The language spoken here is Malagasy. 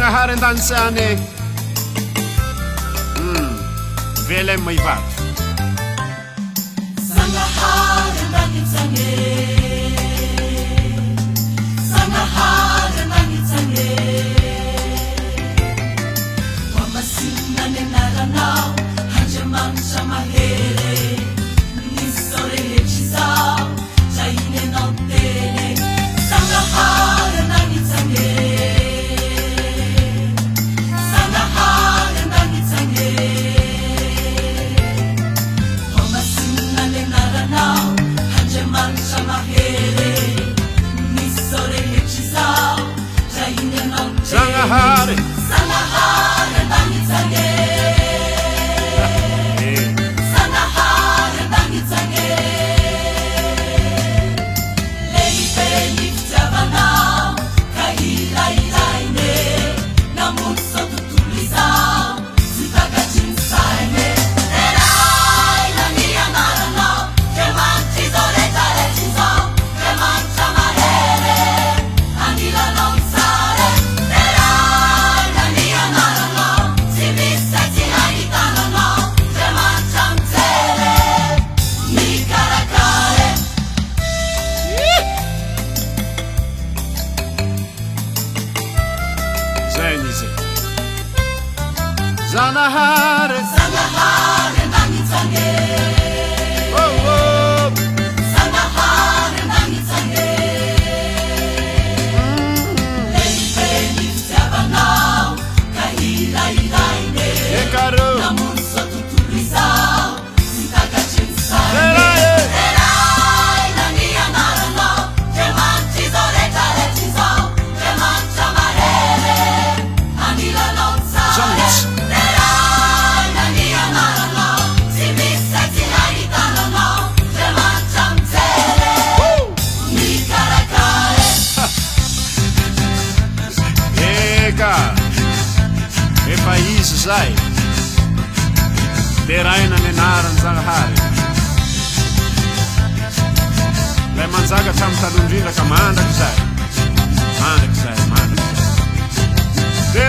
Zagnahary an-danisany velay maivato Zagnahary an-danitsany Zagnahary an-danitsany Wamasinina ny anaranao Andriamanitra mahery Nisy zao rehetra izao Dra iny ianao teny Zagnahary an-danitsany Zagnahary an-danitsany Wamasinina ny anaranao Andriamanitra mahery Nisy zao rehetra izao Dra iny ianao teny Zagnahary Zagnahary an-danitsany Zagnahary an-danitsany Lehibe ny fitiavanao Ka ilailaine Namonjy zao tontolo izao Tsy takatry ny saine Teraina ny anaranao Andriamanitra izao rehetrarehetra izao Andriamanitra mahery Anilanao ny sare Teraina ny anaranao Tsy misy tsy hahitananao Andriamanitra mijery Mikarakare zay nizy Zagnahary Zagnahary an-danitsany Zagnahary an-danitsany Lehibe ny fitiavanao Ka ilailaine ekaro Namonjy zao tontolo izao Tsy takatry ny saine Teraina ny anaranao Andriamanitra izao rehetrarehetra izao Andriamanitra mahery Anilanao ny sare Teraina ny anaranao Tsy misy tsy hahitananao Andriamanitra mijery Mikarakare eka efa izy zay teraina ny anarany Zagnahary lay manjaka tamin'ny taloha indrindra ka mandraky zay mandraky zay mandraky zay